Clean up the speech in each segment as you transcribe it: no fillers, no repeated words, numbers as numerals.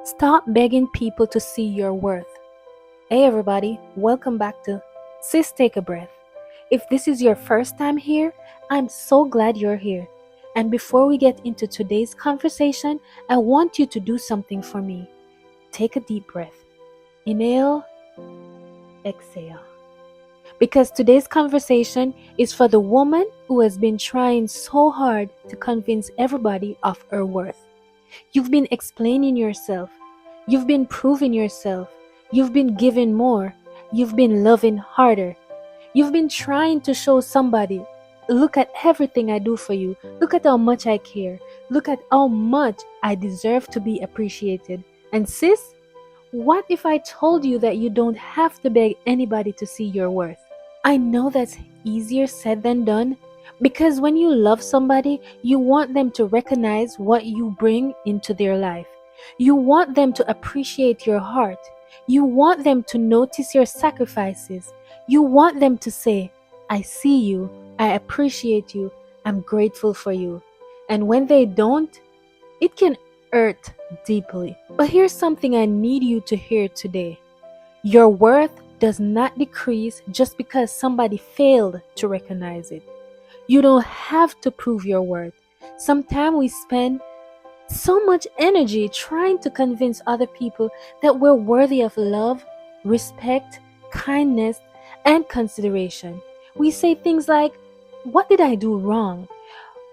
Stop begging people to see your worth. Hey everybody, welcome back to Sis Take a Breath. If this is your first time here, I'm so glad you're here. And before we get into today's conversation, I want you to do something for me. Take a deep breath. Inhale, exhale. Because today's conversation is for the woman who has been trying so hard to convince everybody of her worth. You've been explaining yourself. You've been proving yourself. You've been giving more. You've been loving harder. You've been trying to show somebody, look at everything I do for you. Look at how much I care. Look at how much I deserve to be appreciated. And sis, what if I told you that you don't have to beg anybody to see your worth? I know that's easier said than done, because when you love somebody, you want them to recognize what you bring into their life. You want them to appreciate your heart. You want them to notice your sacrifices. You want them to say, I see you, I appreciate you, I'm grateful for you. And when they don't, it can hurt deeply. But here's something I need you to hear today. Your worth does not decrease just because somebody failed to recognize it. You don't have to prove your worth. Sometimes we spend so much energy trying to convince other people that we're worthy of love, respect, kindness, and consideration. We say things like, what did I do wrong?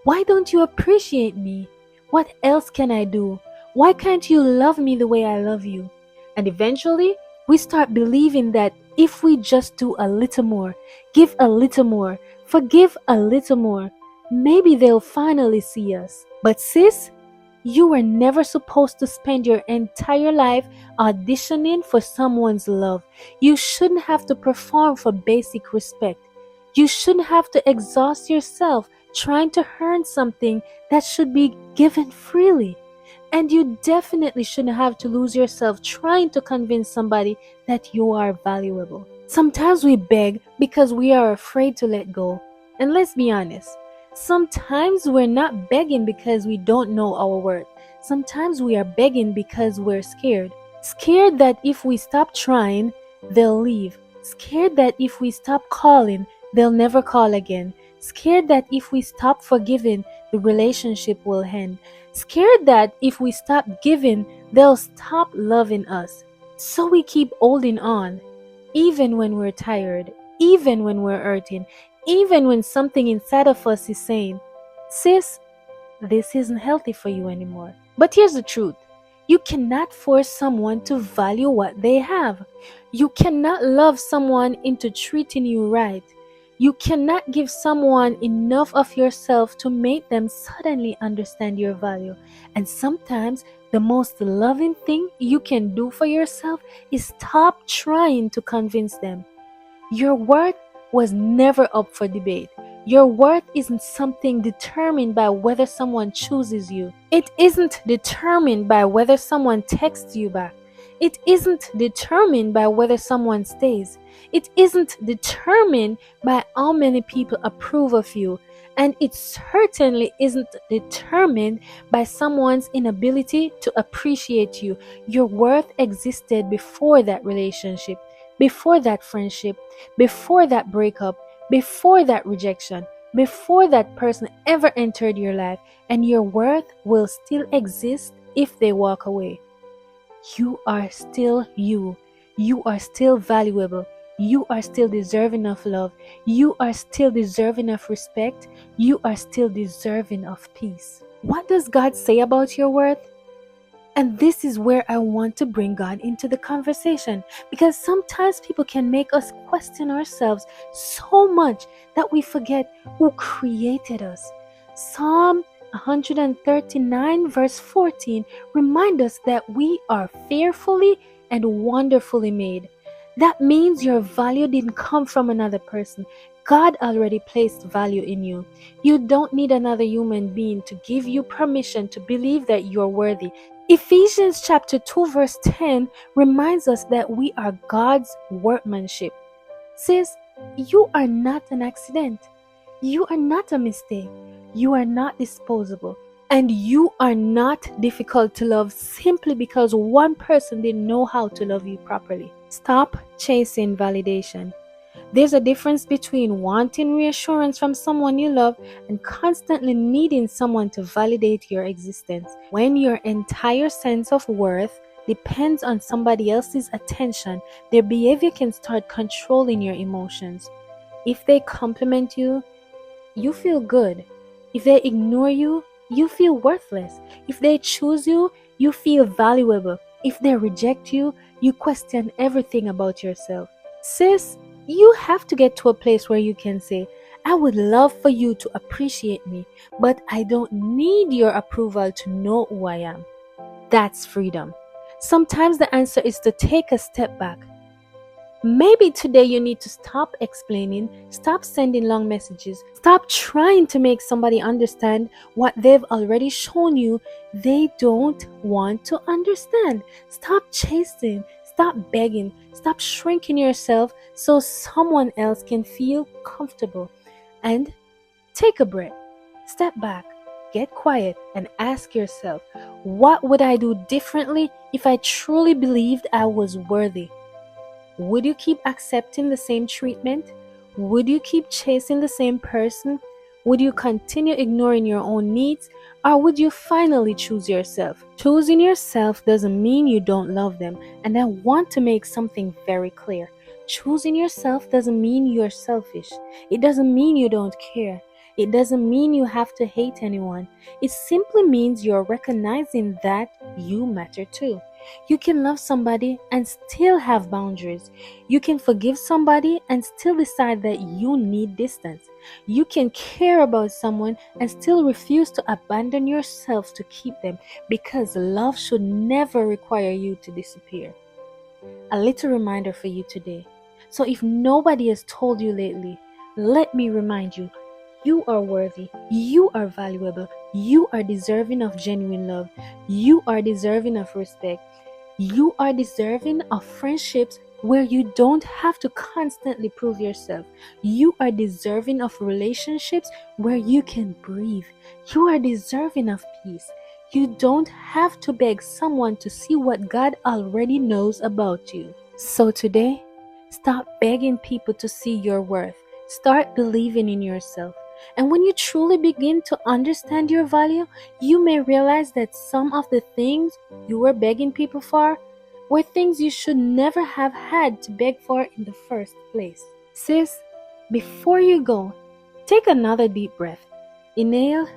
Why don't you appreciate me? What else can I do? Why can't you love me the way I love you? And eventually, we start believing that if we just do a little more, give a little more, forgive a little more, maybe they'll finally see us. But sis, you were never supposed to spend your entire life auditioning for someone's love. You shouldn't have to perform for basic respect. You shouldn't have to exhaust yourself trying to earn something that should be given freely. And you definitely shouldn't have to lose yourself trying to convince somebody that you are valuable. Sometimes we beg because we are afraid to let go. And let's be honest, sometimes we're not begging because we don't know our worth. Sometimes we are begging because we're scared. Scared that if we stop trying, they'll leave. Scared that if we stop calling, they'll never call again. Scared that if we stop forgiving, the relationship will end. Scared that if we stop giving, they'll stop loving us. So we keep holding on, even when we're tired, even when we're hurting, even when something inside of us is saying, sis, this isn't healthy for you anymore. But here's the truth. You cannot force someone to value what they have. You cannot love someone into treating you right. You cannot give someone enough of yourself to make them suddenly understand your value. And sometimes the most loving thing you can do for yourself is stop trying to convince them. Your worth was never up for debate. Your worth isn't something determined by whether someone chooses you. It isn't determined by whether someone texts you back. It isn't determined by whether someone stays. It isn't determined by how many people approve of you. And it certainly isn't determined by someone's inability to appreciate you. Your worth existed before that relationship, before that friendship, before that breakup, before that rejection, before that person ever entered your life. And your worth will still exist if they walk away. You are still you. You are still valuable. You are still deserving of love. You are still deserving of respect. You are still deserving of peace. What does God say about your worth? And this is where I want to bring God into the conversation, because sometimes people can make us question ourselves so much that we forget who created us. Psalm 139 verse 14 remind us that we are fearfully and wonderfully made. That means your value didn't come from another person. God already placed value in you. You don't need another human being to give you permission to believe that you're worthy. Ephesians chapter 2 verse 10 reminds us that we are God's workmanship. Says, you are not an accident. You are not a mistake. You are not disposable. And you are not difficult to love simply because one person didn't know how to love you properly. Stop chasing validation. There's a difference between wanting reassurance from someone you love and constantly needing someone to validate your existence. When your entire sense of worth depends on somebody else's attention, their behavior can start controlling your emotions. If they compliment you, you feel good. If they ignore you, you feel worthless. If they choose you, you feel valuable. If they reject you, you question everything about yourself. Sis, you have to get to a place where you can say, I would love for you to appreciate me, but I don't need your approval to know who I am. That's freedom. Sometimes the answer is to take a step back. Maybe today you need to stop explaining, stop sending long messages, stop trying to make somebody understand what they've already shown you they don't want to understand. Stop chasing, stop begging, stop shrinking yourself so someone else can feel comfortable. And take a breath, step back, get quiet, and ask yourself, what would I do differently if I truly believed I was worthy? Would you keep accepting the same treatment? Would you keep chasing the same person? Would you continue ignoring your own needs? Or would you finally choose yourself? Choosing yourself doesn't mean you don't love them. And I want to make something very clear. Choosing yourself doesn't mean you're selfish. It doesn't mean you don't care. It doesn't mean you have to hate anyone. It simply means you're recognizing that you matter too. You can love somebody and still have boundaries. You can forgive somebody and still decide that you need distance. You can care about someone and still refuse to abandon yourself to keep them, because love should never require you to disappear. A little reminder for you today. So if nobody has told you lately, let me remind you, you are worthy, you are valuable, you are deserving of genuine love, you are deserving of respect. You are deserving of friendships where you don't have to constantly prove yourself. You are deserving of relationships where you can breathe. You are deserving of peace. You don't have to beg someone to see what God already knows about you. So today, stop begging people to see your worth. Start believing in yourself. And when you truly begin to understand your value, you may realize that some of the things you were begging people for were things you should never have had to beg for in the first place. Sis, before you go, take another deep breath. Inhale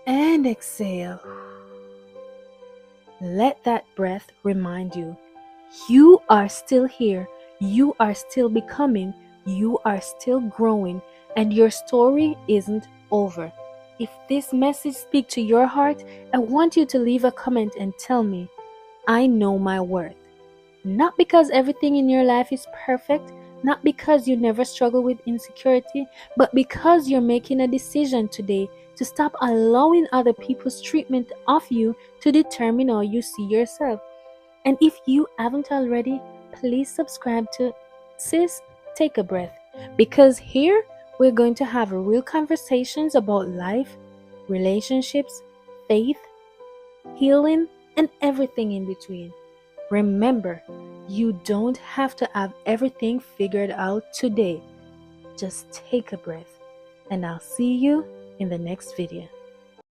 and exhale. Let that breath remind you, you are still here, you are still becoming, you are still growing, and your story isn't over. If this message speaks to your heart, I want you to leave a comment and tell me, I know my worth. Not because everything in your life is perfect, not because you never struggle with insecurity, but because you're making a decision today to stop allowing other people's treatment of you to determine how you see yourself. And if you haven't already, please subscribe to Sis, Take a Breath, because here we're going to have real conversations about life, relationships, faith, healing, and everything in between. Remember, you don't have to have everything figured out today. Just take a breath, and I'll see you in the next video.